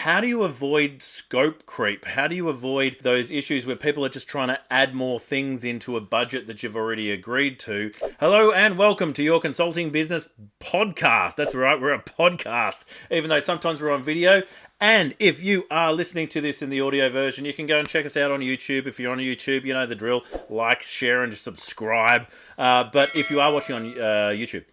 how do you avoid scope creep? How do you avoid those issues where people are just trying to add more things into a budget that you've already agreed to? Hello and welcome to your consulting business podcast. That's right, we're a podcast, even though sometimes we're on video. And if you are listening to this in the audio version, you can go and check us out on YouTube. If you're on YouTube, you know the drill. Like, share, and just subscribe. But if you are watching on YouTube,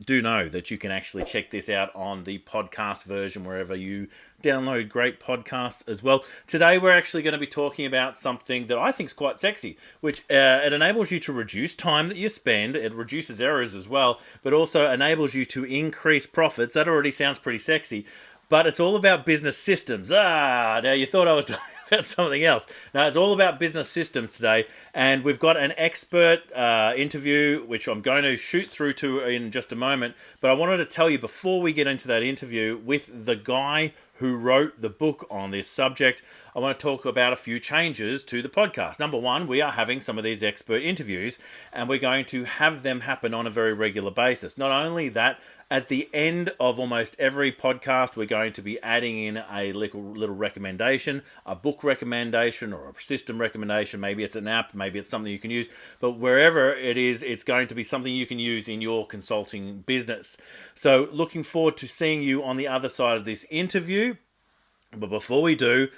do know that you can actually check this out on the podcast version wherever you download great podcasts as well. Today we're actually going to be talking about something that I think is quite sexy, which it enables you to reduce time that you spend, it reduces errors as well, but also enables you to increase profits. That already sounds pretty sexy, but it's all about business systems. Now you thought I was talking about something else. No, it's all about business systems today, and we've got an expert interview which I'm going to shoot through to in just a moment, but I wanted to tell you before we get into that interview with the guy who wrote the book on this subject, I want to talk about a few changes to the podcast. Number one, we are having some of these expert interviews, and we're going to have them happen on a very regular basis. Not only that, at the end of almost every podcast, we're going to be adding in a little recommendation, a book recommendation or a system recommendation. Maybe it's an app, maybe it's something you can use, but wherever it is, it's going to be something you can use in your consulting business. So looking forward to seeing you on the other side of this interview. But before we do,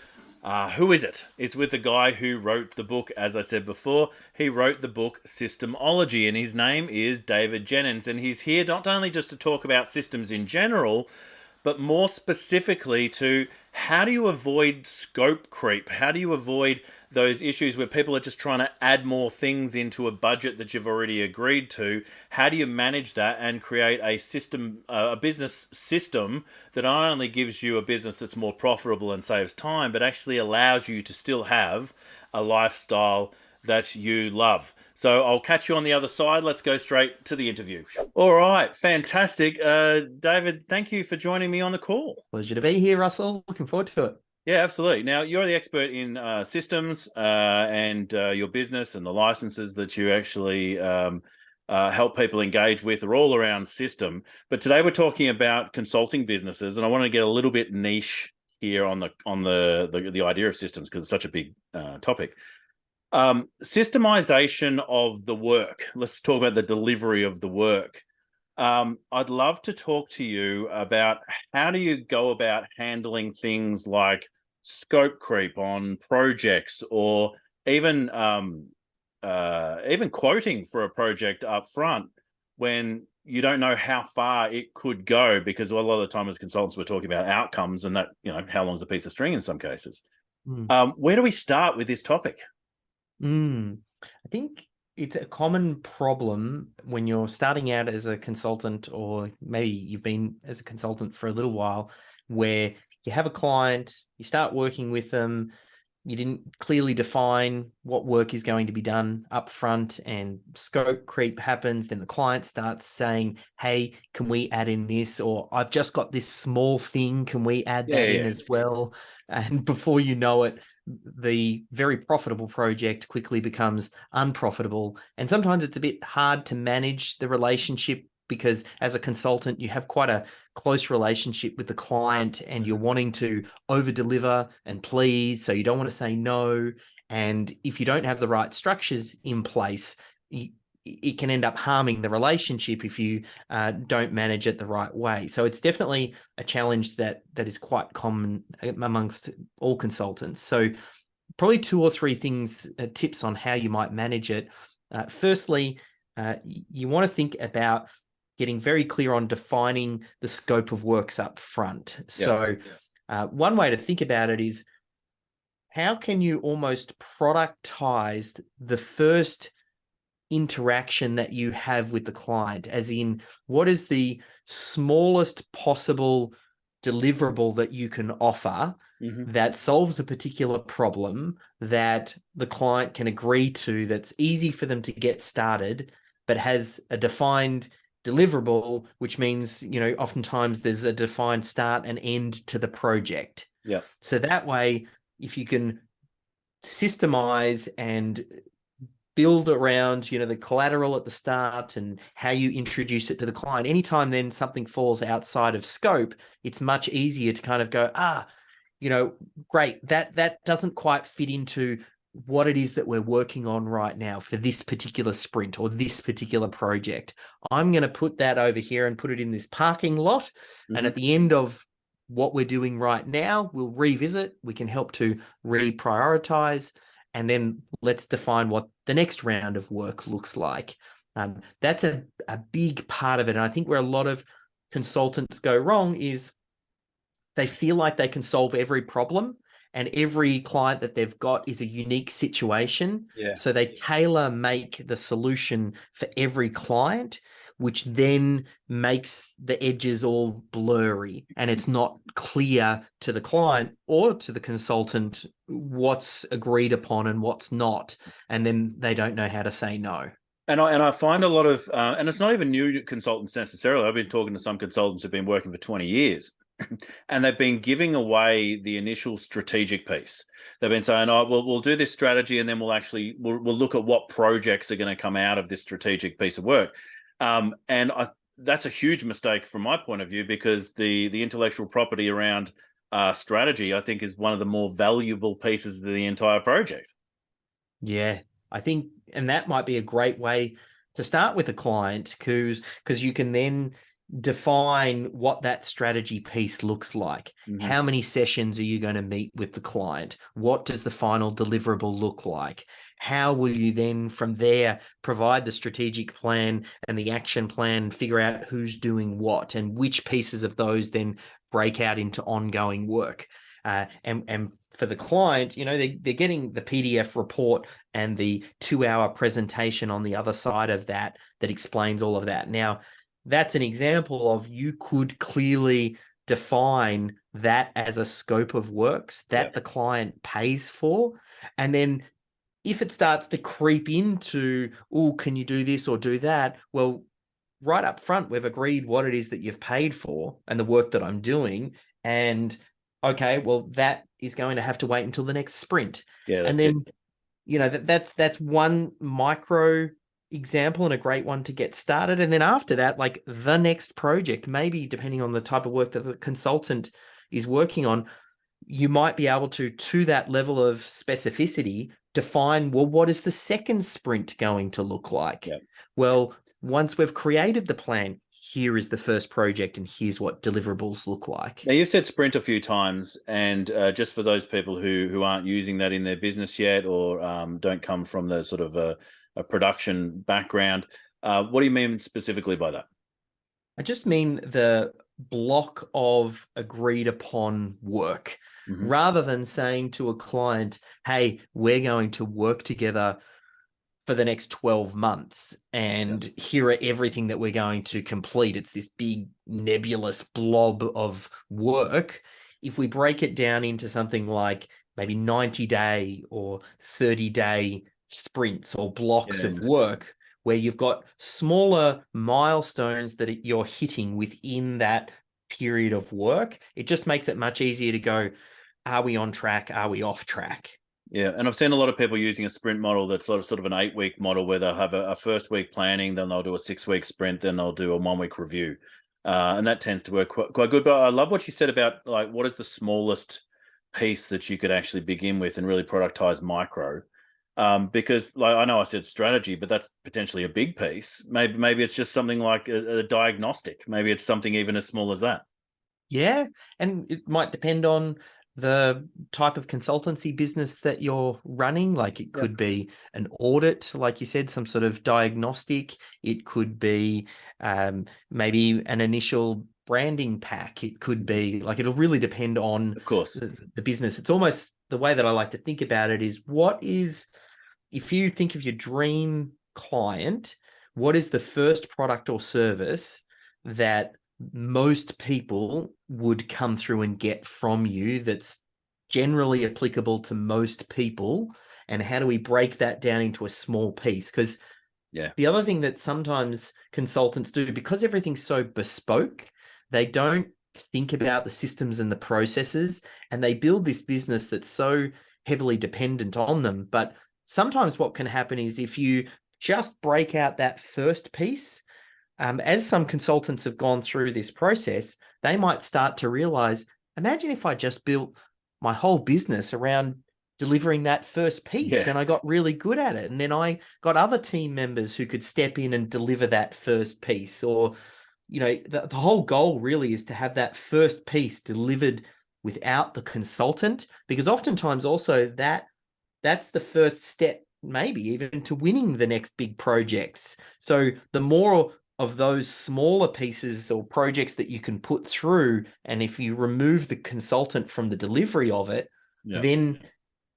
who is it? It's with the guy who wrote the book, as I said before. He wrote the book SYSTEMology, and his name is David Jenyns, and he's here not only just to talk about systems in general, but more specifically to how do you avoid scope creep? How do you avoid those issues where people are just trying to add more things into a budget that you've already agreed to? How do you manage that and create a system, a business system that not only gives you a business that's more profitable and saves time, but actually allows you to still have a lifestyle that you love? So I'll catch you on the other side. Let's go straight to the interview. All right, fantastic. David, thank you for joining me on the call. Pleasure to be here, Russell. Looking forward to it. Yeah, absolutely. Now, you're the expert in systems and your business and the licenses that you actually help people engage with are all around system. But today we're talking about consulting businesses, and I want to get a little bit niche here on the idea of systems because it's such a big topic. Systemization of the work. Let's talk about the delivery of the work. I'd love to talk to you about how do you go about handling things like scope creep on projects, or even quoting for a project up front when you don't know how far it could go, because a lot of the time as consultants we're talking about outcomes, and that, you know, how long's a piece of string in some cases. Where do we start with this topic? I think it's a common problem when you're starting out as a consultant, or maybe you've been as a consultant for a little while, where you have a client, you start working with them, you didn't clearly define what work is going to be done up front, and scope creep happens. Then the client starts saying, hey, can we add in this? Or I've just got this small thing, can we add that in as well? And before you know it, the very profitable project quickly becomes unprofitable. And sometimes it's a bit hard to manage the relationship, because as a consultant, you have quite a close relationship with the client and you're wanting to over deliver and please. So you don't want to say no. And if you don't have the right structures in place, it can end up harming the relationship if you don't manage it the right way. So it's definitely a challenge that is quite common amongst all consultants. So probably two or three things, tips on how you might manage it. Firstly, you want to think about getting very clear on defining the scope of works up front. Yes. So one way to think about it is, how can you almost productize the first interaction that you have with the client? As in, what is the smallest possible deliverable that you can offer that solves a particular problem that the client can agree to, that's easy for them to get started, but has a defined deliverable, which means, you know, oftentimes there's a defined start and end to the project. Yeah. So that way, if you can systemize and build around, you know, the collateral at the start and how you introduce it to the client, anytime then something falls outside of scope, it's much easier to kind of go, great, that doesn't quite fit into what it is that we're working on right now for this particular sprint or this particular project. I'm going to put that over here and put it in this parking lot. And at the end of what we're doing right now, we'll revisit. We can help to reprioritize, and then let's define what the next round of work looks like. That's a big part of it. And I think where a lot of consultants go wrong is they feel like they can solve every problem, and every client that they've got is a unique situation. Yeah. So they tailor make the solution for every client, which then makes the edges all blurry, and it's not clear to the client or to the consultant what's agreed upon and what's not. And then they don't know how to say no. And I find a lot of, and it's not even new consultants necessarily. I've been talking to some consultants who've been working for 20 years. And they've been giving away the initial strategic piece. They've been saying, "Oh, we'll do this strategy, and then we'll look at what projects are going to come out of this strategic piece of work." That's a huge mistake from my point of view, because the intellectual property around strategy, I think, is one of the more valuable pieces of the entire project. Yeah, I think, and that might be a great way to start with a client, because you can then define what that strategy piece looks like. How many sessions are you going to meet with the client? What does the final deliverable look like? How will you then from there provide the strategic plan and the action plan, figure out who's doing what and which pieces of those then break out into ongoing work? And for the client, they're getting the PDF report and the 2-hour presentation on the other side of that explains all of that. Now, that's an example of, you could clearly define that as a scope of works that the client pays for. And then if it starts to creep into, oh, can you do this or do that? Well, right up front, we've agreed what it is that you've paid for and the work that I'm doing. And okay, well, that is going to have to wait until the next sprint. Yeah, and then, that's one micro example and a great one to get started. And then after that, like the next project, maybe depending on the type of work that the consultant is working on, you might be able to that level of specificity, define, well, what is the second sprint going to look like? Yep. Well, once we've created the plan, here is the first project and here's what deliverables look like. Now, you've said sprint a few times, and just for those people who aren't using that in their business yet, or don't come from the sort of a production background, what do you mean specifically by that? I just mean the block of agreed upon work, rather than saying to a client, hey, we're going to work together for the next 12 months and here are everything that we're going to complete. It's this big nebulous blob of work. If we break it down into something like maybe 90-day or 30-day sprints or blocks of work, where you've got smaller milestones that you're hitting within that period of work, it just makes it much easier to go, are we on track? Are we off track? Yeah, and I've seen a lot of people using a sprint model that's sort of an 8-week model, where they'll have a first week planning, then they'll do a 6-week sprint, then they'll do a 1-week review. And that tends to work quite good. But I love what you said about, like, what is the smallest piece that you could actually begin with and really productize micro? Because, like, I know I said strategy, but that's potentially a big piece. Maybe it's just something like a diagnostic. Maybe it's something even as small as that. Yeah, and it might depend on the type of consultancy business that you're running. Like, it could be an audit, like you said, some sort of diagnostic. It could be maybe an initial branding pack. It could be, like, it'll really depend on, of course, the business. It's almost, the way that I like to think about it is, if you think of your dream client, what is the first product or service that most people would come through and get from you that's generally applicable to most people? And how do we break that down into a small piece? Because the other thing that sometimes consultants do, because everything's so bespoke, they don't think about the systems and the processes, and they build this business that's so heavily dependent on them. But sometimes what can happen is, if you just break out that first piece, as some consultants have gone through this process, they might start to realize, imagine if I just built my whole business around delivering that first piece, and I Yes. got really good at it. And then I got other team members who could step in and deliver that first piece. Or, the whole goal really is to have that first piece delivered without the consultant, because oftentimes also that's the first step, maybe even to winning the next big projects. So the more of those smaller pieces or projects that you can put through, and if you remove the consultant from the delivery of it, Yeah. then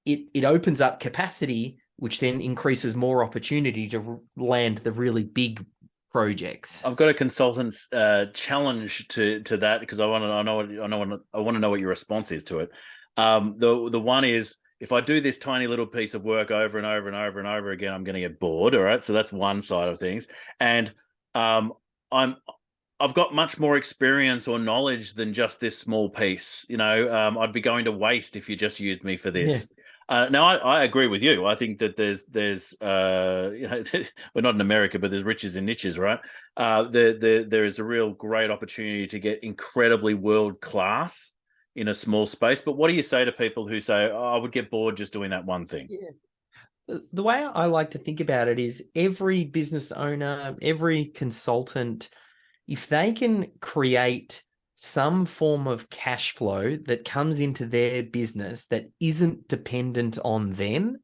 it opens up capacity, which then increases more opportunity to land the really big projects. I've got a consultant's challenge to that, because I want to know what your response is to it. The one is, if I do this tiny little piece of work over and over and over and over again, I'm going to get bored. All right, so that's one side of things, and I've got much more experience or knowledge than just this small piece. I'd be going to waste if you just used me for this. Yeah. Now, I agree with you. I think that there's we're not in America, but there's riches in niches, right? There is a real great opportunity to get incredibly world class in a small space. But what do you say to people who say, "Oh, I would get bored just doing that one thing"? Yeah. The way I like to think about it is every business owner, every consultant, if they can create some form of cash flow that comes into their business that isn't dependent on them,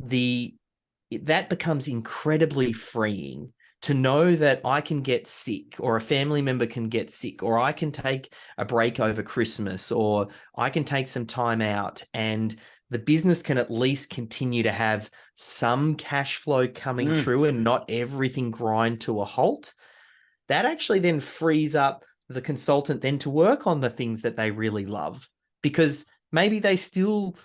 that becomes incredibly freeing, to know that I can get sick, or a family member can get sick, or I can take a break over Christmas, or I can take some time out, and the business can at least continue to have some cash flow coming through and not everything grind to a halt. That actually then frees up the consultant then to work on the things that they really love, because maybe they still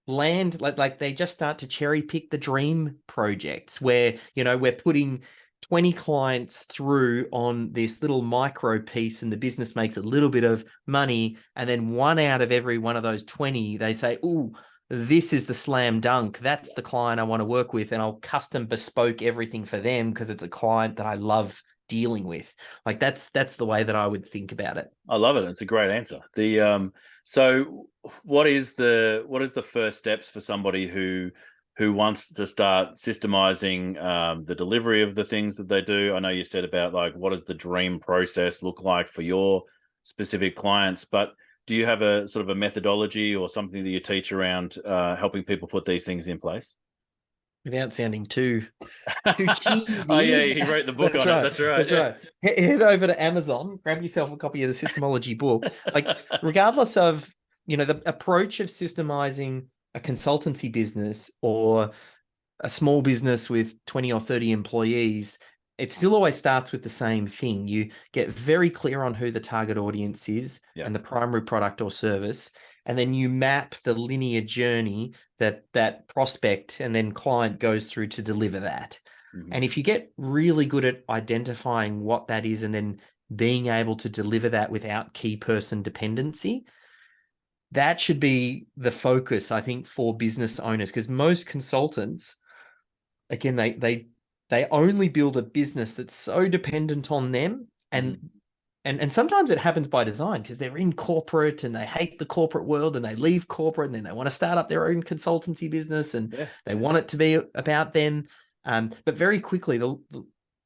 land like they just start to cherry pick the dream projects where, we're putting 20 clients through on this little micro piece, and the business makes a little bit of money, and then one out of every one of those 20, they say, "Ooh, this is the slam dunk. That's the client I want to work with, and I'll custom bespoke everything for them because it's a client that I love dealing with." Like that's the way that I would think about it. I love it. It's a great answer. So what is the first steps for somebody who wants to start systemizing the delivery of the things that they do? I know you said about, like, what does the dream process look like for your specific clients, but do you have a sort of a methodology or something that you teach around helping people put these things in place? Without sounding too cheesy. Oh yeah, he wrote the book That's on it. right. That's right. That's Yeah. right. Head over to Amazon, grab yourself a copy of the Systemology book. Like, regardless of, the approach of systemizing a consultancy business or a small business with 20 or 30 employees, it still always starts with the same thing. You get very clear on who the target audience is and the primary product or service, and then you map the linear journey that prospect and then client goes through to deliver that. Mm-hmm. And if you get really good at identifying what that is and then being able to deliver that without key person dependency, that should be the focus, I think, for business owners. Because most consultants, again, they only build a business that's so dependent on them, and sometimes it happens by design, because they're in corporate and they hate the corporate world, and they leave corporate and then they want to start up their own consultancy business, and they want it to be about them. But very quickly, the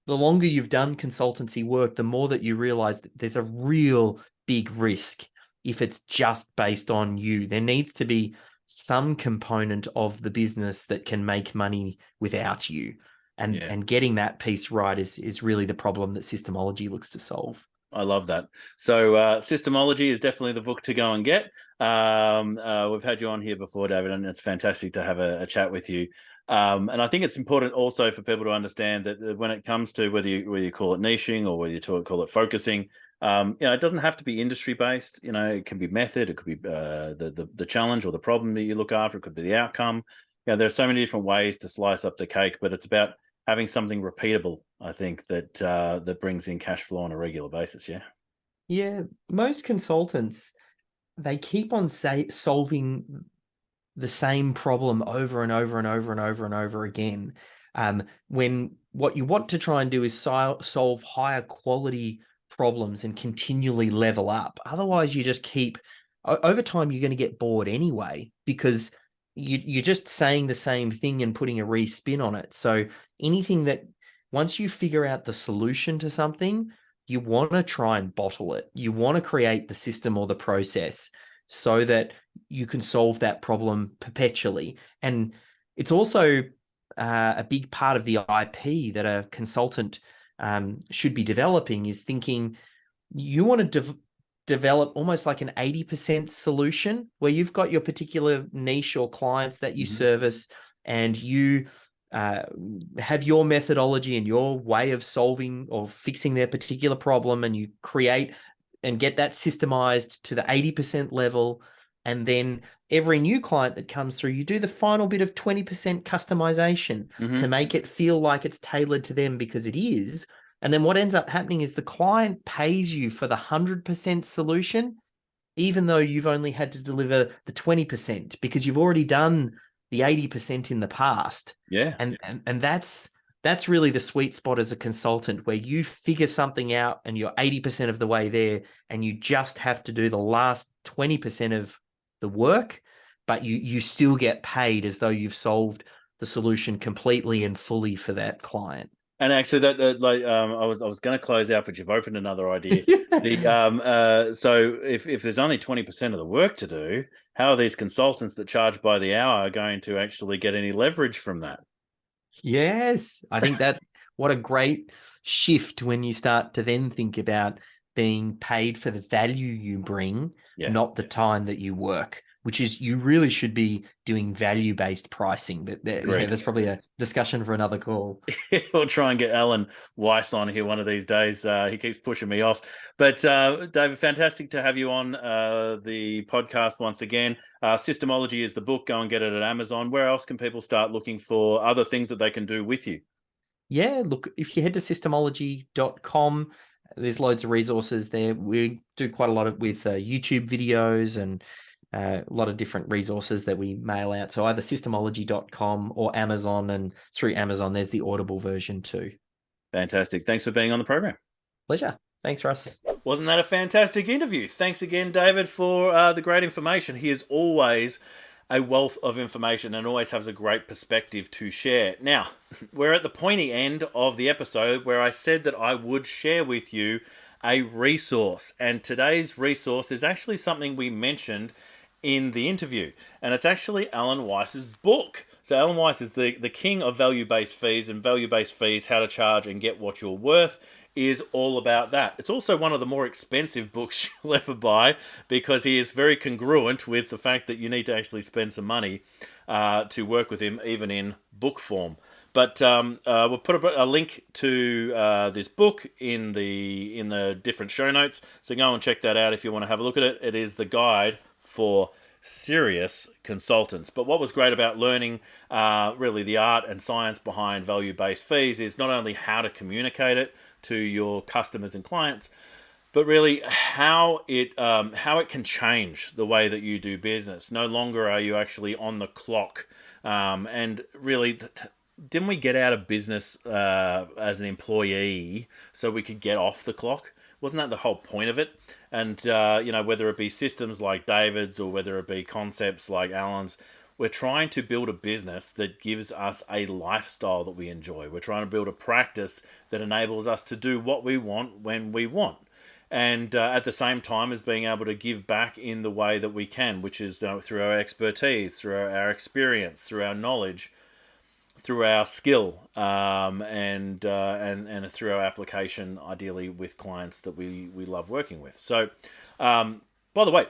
longer you've done consultancy work, the more that you realize that there's a real big risk if it's just based on you. There needs to be some component of the business that can make money without you. And getting that piece right is really the problem that Systemology looks to solve. I love that. So Systemology is definitely the book to go and get. We've had you on here before, David, and it's fantastic to have a chat with you. And I think it's important also for people to understand that when it comes to whether you call it niching or whether you call it focusing, it doesn't have to be industry based. It can be method, it could be the challenge or the problem that you look after, it could be the outcome. There are so many different ways to slice up the cake, but it's about having something repeatable, I think, that brings in cash flow on a regular basis. Yeah, most consultants, they keep on solving the same problem over and over and over and over and over again. When what you want to try and do is solve higher quality problems and continually level up. Otherwise, you just keep over time you're going to get bored anyway, because you're just saying the same thing and putting a respin on it. So anything that, once you figure out the solution to something, you want to try and bottle it. You want to create the system or the process so that you can solve that problem perpetually. And it's also a big part of the IP that a consultant should be developing, is thinking you want to develop almost like an 80% solution where you've got your particular niche or clients that you service, and you have your methodology and your way of solving or fixing their particular problem, and you create and get that systemized to the 80% level. And then every new client that comes through, you do the final bit of 20% customization to make it feel like it's tailored to them, because it is. And then what ends up happening is the client pays you for the 100% solution, even though you've only had to deliver the 20%, because you've already done the 80% in the past. Yeah. And that's really the sweet spot as a consultant, where you figure something out and you're 80% of the way there, and you just have to do the last 20% of the work, but you still get paid as though you've solved the solution completely and fully for that client. And actually, I was going to close out, but you've opened another idea. So if there's only 20% of the work to do, how are these consultants that charge by the hour going to actually get any leverage from that? Yes, I think that what a great shift when you start to then think about being paid for the value you bring, not the time that you work, which is, you really should be doing value-based pricing. But that's probably a discussion for another call. We'll try and get Alan Weiss on here one of these days. He keeps pushing me off. But David, fantastic to have you on the podcast once again. SYSTEMology is the book. Go and get it at Amazon. Where else can people start looking for other things that they can do with you? Yeah, look, if you head to systemology.com, there's loads of resources there. We do quite a lot with YouTube videos and a lot of different resources that we mail out. So either systemology.com or Amazon, and through Amazon, there's the Audible version too. Fantastic. Thanks for being on the program. Pleasure. Thanks, Russ. Wasn't that a fantastic interview? Thanks again, David, for the great information. He is always a wealth of information and always has a great perspective to share. Now, we're at the pointy end of the episode where I said that I would share with you a resource. And today's resource is actually something we mentioned in the interview. And it's actually Alan Weiss's book. So Alan Weiss is the king of value-based fees, and value-based fees, how to charge and get what you're worth, is all about that. It's also one of the more expensive books you'll ever buy, because he is very congruent with the fact that you need to actually spend some money to work with him, even in book form. But we'll put a link to this book in the different show notes. So go and check that out if you want to have a look at it. It is the guide for serious consultants. But what was great about learning really the art and science behind value-based fees is not only how to communicate it to your customers and clients, but really how it can change the way that you do business. No longer are you actually on the clock. And really, didn't we get out of business as an employee so we could get off the clock? Wasn't that the whole point of it? And, whether it be systems like David's or whether it be concepts like Alan's, we're trying to build a business that gives us a lifestyle that we enjoy. We're trying to build a practice that enables us to do what we want when we want. And at the same time as being able to give back in the way that we can, which is through our expertise, through our experience, through our knowledge, through our skill, and through our application, ideally with clients that we love working with. So, by the way,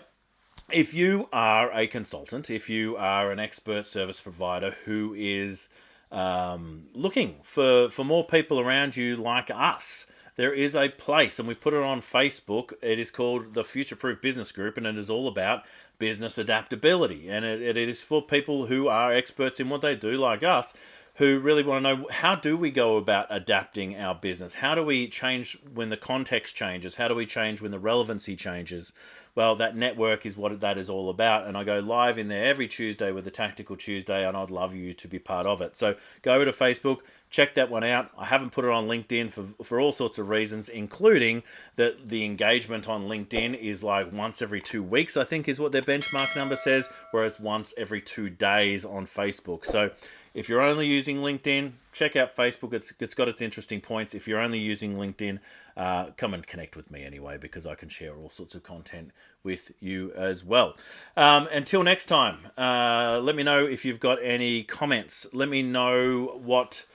if you are a consultant, if you are an expert service provider who is looking for more people around you like us, there is a place, and we've put it on Facebook. It is called the Future Proof Business Group, and it is all about business adaptability. And it is for people who are experts in what they do, like us, who really want to know, how do we go about adapting our business? How do we change when the context changes? How do we change when the relevancy changes? Well, that network is what that is all about. And I go live in there every Tuesday with the Tactical Tuesday, and I'd love you to be part of it. So go over to Facebook, check that one out. I haven't put it on LinkedIn for all sorts of reasons, including that the engagement on LinkedIn is like once every 2 weeks, I think is what their benchmark number says, whereas once every 2 days on Facebook. So if you're only using LinkedIn, check out Facebook. It's got its interesting points. If you're only using LinkedIn, come and connect with me anyway, because I can share all sorts of content with you as well. Until next time, let me know if you've got any comments. Let me know what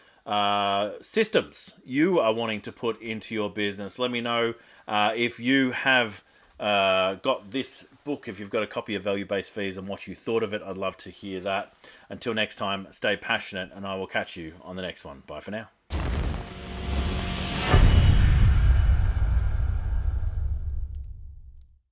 systems you are wanting to put into your business. Let me know if you have got this book, if you've got a copy of Value-Based Fees, and what you thought of it. I'd love to hear that. Until next time, stay passionate, and I will catch you on the next one. Bye for now.